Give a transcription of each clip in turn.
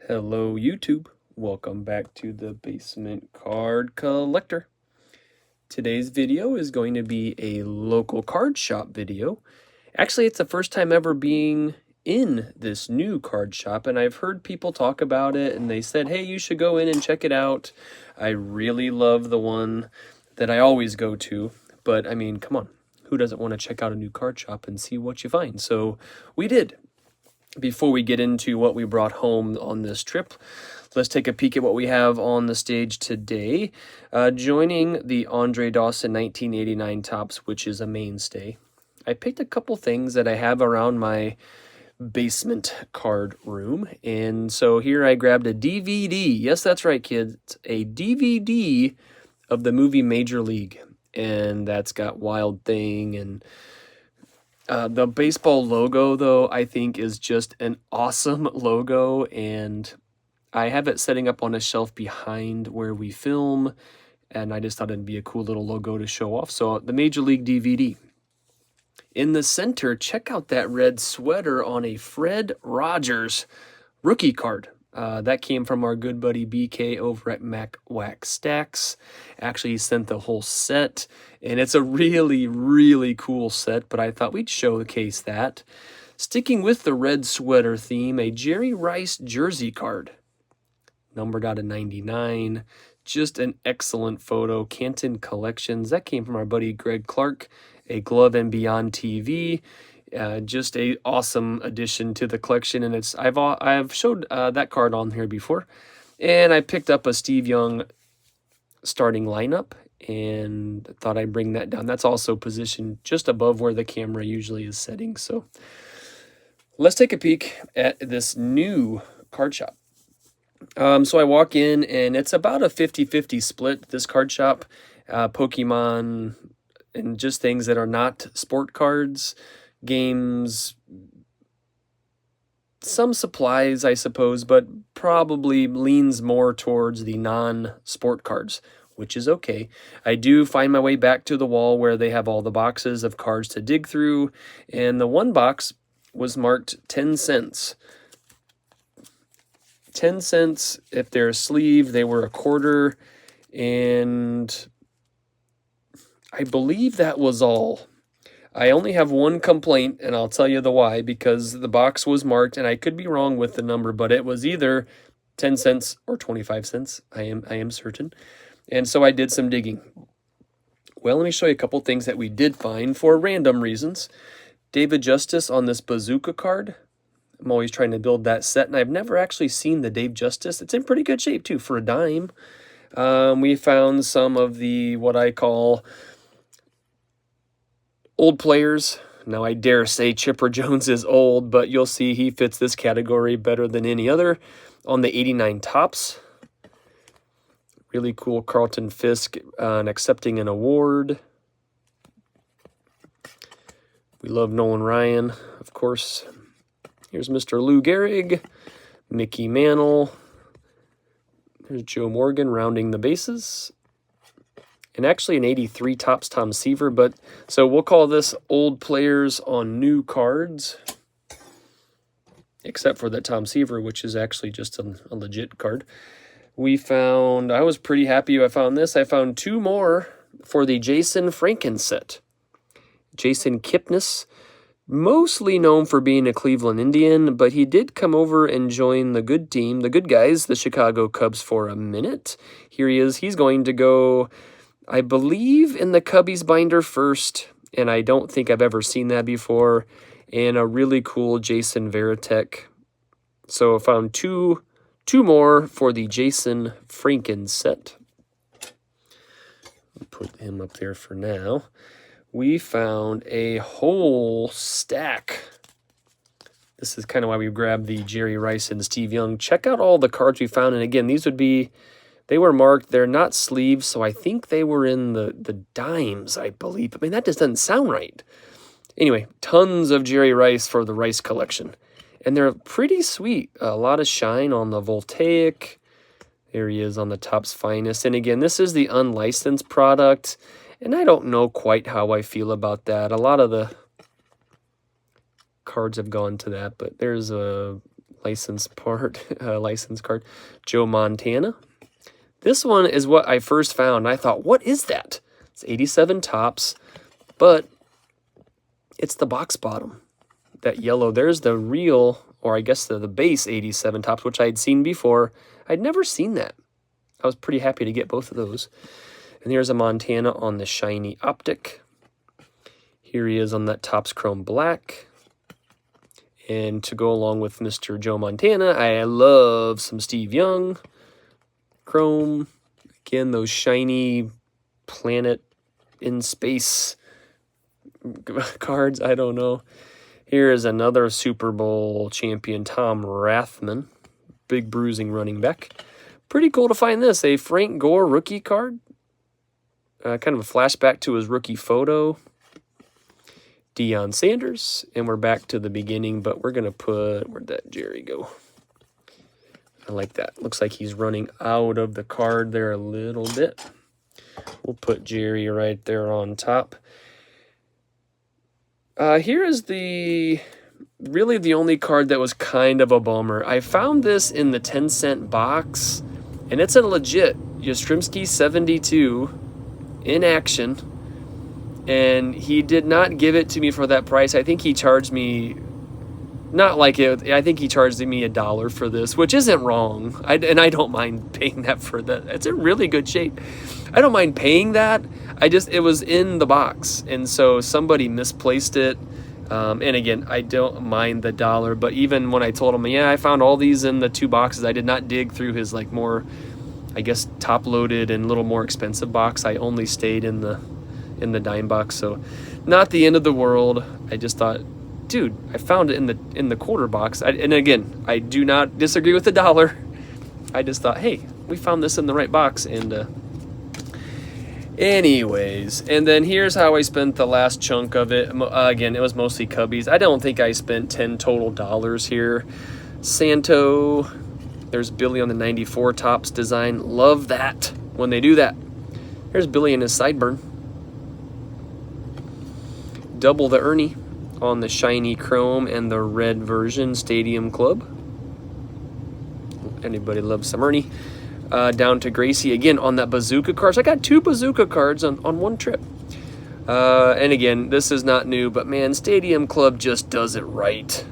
Hello YouTube, welcome back to the Basement Card Collector. Today's video is going to be a local card shop video. Actually, it's the first time ever being in this new card shop, and I've heard people talk about it, and they said, hey, you should go in and check it out. I really love the one that I always go to, but I mean, come on, who doesn't want to check out a new card shop and see what you find? So we did. Before we get into what we brought home on this trip, let's take a peek at what we have on the stage today. Joining the Andre Dawson 1989 Topps, which is a mainstay, I picked a couple things that I have around my basement card room. And so here I grabbed a DVD. Yes, that's right, kids. It's a DVD of the movie Major League. And that's got Wild Thing and the baseball logo, though, I think is just an awesome logo, and I have it setting up on a shelf behind where we film, and I just thought it'd be a cool little logo to show off. So the Major League DVD. In the center, check out that red sweater on a Fred Rogers rookie card. That came from our good buddy BK over at Mac Wax Stacks. Actually, he sent the whole set, and it's a really, really cool set, but I thought we'd showcase that. Sticking with the red sweater theme, a Jerry Rice jersey card. Numbered out of 99. Just an excellent photo. Canton Collections. That came from our buddy Greg Clark, a Glove and Beyond TV. Just a awesome addition to the collection, and I've showed that card on here before. And I picked up a Steve Young starting lineup and thought I'd bring that down. That's also positioned just above where the camera usually is setting. So let's take a peek at this new card shop. So I walk in, and it's about a 50-50 split, this card shop. Pokemon and just things that are not sport cards, games, some supplies, I suppose, but probably leans more towards the non-sport cards, which is okay. I do find my way back to the wall where they have all the boxes of cards to dig through, and the one box was marked 10 cents. 10 cents. If they're a sleeve, they were a quarter, and I believe that was all. I only have one complaint, and I'll tell you the why, because the box was marked, and I could be wrong with the number, but it was either 10 cents or 25 cents. I am certain. And so I did some digging. Well, let me show you a couple things that we did find for random reasons. David Justice on this Bazooka card. I'm always trying to build that set, and I've never actually seen the Dave Justice. It's in pretty good shape, too, for a dime. We found some of the, what I call old players. Now, I dare say Chipper Jones is old, but you'll see he fits this category better than any other. On the 89 Topps. Really cool Carlton Fisk accepting an award. We love Nolan Ryan, of course. Here's Mr. Lou Gehrig, Mickey Mantle. There's Joe Morgan rounding the bases. And actually an 83 Topps Tom Seaver, but so we'll call this old players on new cards, except for that Tom Seaver, which is actually just a legit card. We found, I was pretty happy I found this. I found two more for the Jason Franken set. Jason Kipnis, mostly known for being a Cleveland Indian, but he did come over and join the good team, the good guys, the Chicago Cubs, for a minute. Here he is. He's going to go, I believe, in the Cubbies binder first, and I don't think I've ever seen that before, and a really cool Jason Varitek. So I found two more for the Jason Franken set. I'll put him up there for now. We found a whole stack. This is kind of why we grabbed the Jerry Rice and Steve Young. Check out all the cards we found, and again, these would be, they were marked, they're not sleeves, so I think they were in the dimes, I believe. I mean, that just doesn't sound right. Anyway, tons of Jerry Rice for the Rice collection. And they're pretty sweet. A lot of shine on the Voltaic. There he is on the Topps Finest. And again, this is the unlicensed product, and I don't know quite how I feel about that. A lot of the cards have gone to that, but there's a license card. Joe Montana. This one is what I first found. I thought, what is that? It's 87 tops, but it's the box bottom. That yellow, there's the real, or I guess the base 87 tops, which I'd seen before. I'd never seen that. I was pretty happy to get both of those. And here's a Montana on the shiny optic. Here he is on that Topps Chrome Black. And to go along with Mr. Joe Montana, I love some Steve Young. Chrome. Again, those shiny planet in space cards. I don't know. Here is another Super Bowl champion, Tom Rathman. Big bruising running back. Pretty cool to find this. A Frank Gore rookie card. Kind of a flashback to his rookie photo. Deion Sanders. And we're back to the beginning, but we're going to put... Where'd that Jerry go? I like that. Looks like he's running out of the card there a little bit. We'll put Jerry right there on top. Here is really the only card that was kind of a bummer. I found this in the 10-cent box, and it's a legit Yastrzemski 72 in action, and he did not give it to me for that price. I think he charged me... Not like it. I think he charged me $1 for this, which isn't wrong. And I don't mind paying that for that. It's in really good shape. I don't mind paying that. It was in the box, and so somebody misplaced it. And again, I don't mind the $1, but even when I told him, yeah, I found all these in the 2 boxes, I did not dig through his like more, I guess, top-loaded and a little more expensive box. I only stayed in the dime box, so not the end of the world. I just thought, dude, I found it in the quarter box. And again, I do not disagree with the $1. I just thought, hey, we found this in the right box. And anyways, and then here's how I spent the last chunk of it. Again, it was mostly Cubbies. I don't think I spent 10 total dollars here. Santo, there's Billy on the 94 Topps design. Love that when they do that. Here's Billy in his sideburn. Double the Ernie on the shiny chrome and the red version, Stadium Club. Anybody loves some Ernie. Down to Gracie again on that bazooka card. So I got 2 bazooka cards on one trip. And again, this is not new, but man, Stadium Club just does it right.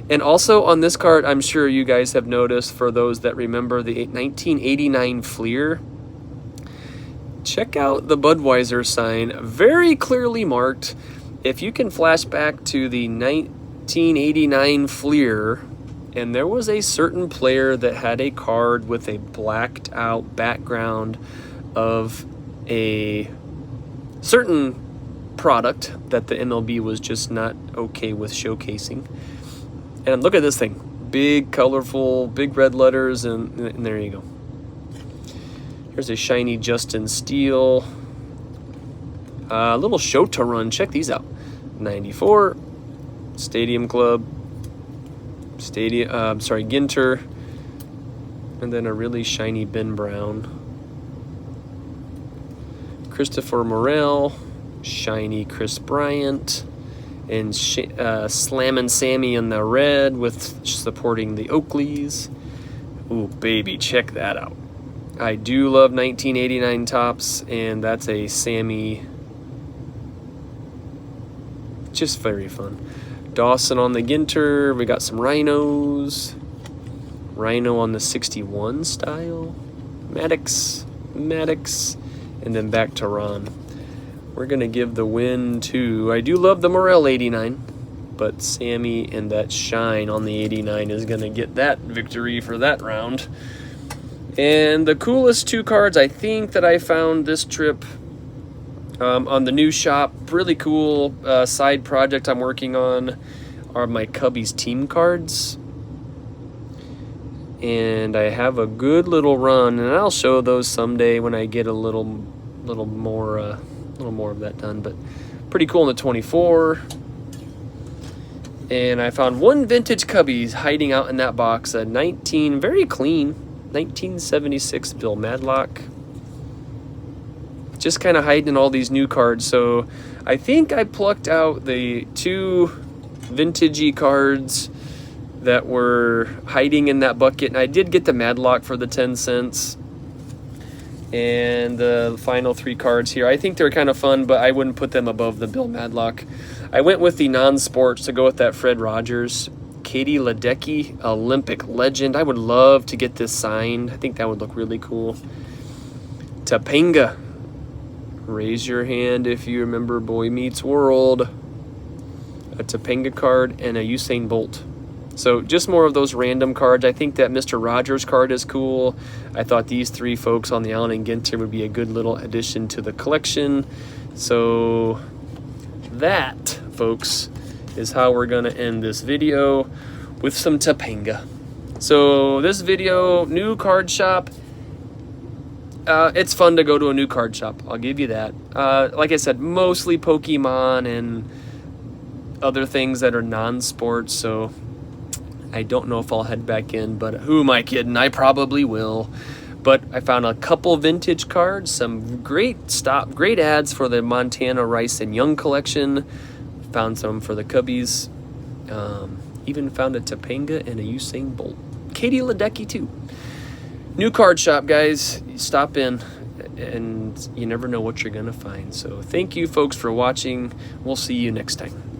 And also on this card, I'm sure you guys have noticed, for those that remember the 1989 Fleer, check out the Budweiser sign, very clearly marked. If you can flash back to the 1989 Fleer, and there was a certain player that had a card with a blacked out background of a certain product that the MLB was just not okay with showcasing. And look at this thing. Big, colorful, big red letters, and there you go. Here's a shiny Justin Steele. Little Shota run. Check these out. 94, Stadium Club, Ginter, and then a really shiny Ben Brown. Christopher Morel, shiny Chris Bryant, and Slammin' Sammy in the red with supporting the Oakleys. Ooh, baby, check that out. I do love 1989 Topps, and that's a Sammy. Just very fun. Dawson on the Ginter. We got some Rhinos. Rhino on the 61 style. Maddox. And then back to Ron. We're going to give the win to... I do love the Morel 89. But Sammy and that shine on the 89 is going to get that victory for that round. And the coolest 2 cards I think that I found this trip... on the new shop, really cool side project I'm working on are my Cubbies team cards. And I have a good little run, and I'll show those someday when I get a little more of that done. But pretty cool in the 24. And I found 1 vintage Cubbies hiding out in that box, a very clean 1976 Bill Madlock. Just kind of hiding in all these new cards. So I think I plucked out the 2 vintagey cards that were hiding in that bucket. And I did get the Madlock for the 10 cents. And the final 3 cards here, I think they're kind of fun, but I wouldn't put them above the Bill Madlock. I went with the non-sports to go with that Fred Rogers. Katie Ledecky, Olympic legend. I would love to get this signed. I think that would look really cool. Topanga. Raise your hand if you remember Boy Meets World. A Topanga card and a Usain Bolt. So just more of those random cards. I think that Mr. Rogers card is cool. I thought these 3 folks on the Allen and Ginter would be a good little addition to the collection. So that, folks, is how we're gonna end this video, with some Topanga. So this video, new card shop. It's fun to go to a new card shop, I'll give you that. Like I said, mostly Pokemon and other things that are non-sports, so I don't know if I'll head back in, but who am I kidding? I probably will. But I found a couple vintage cards, some great ads for the Montana Rice and Young collection. Found some for the Cubbies. Even found a Topanga and a Usain Bolt. Katie Ledecky too. New card shop, guys. Stop in, and you never know what you're gonna find. So thank you folks for watching. We'll see you next time.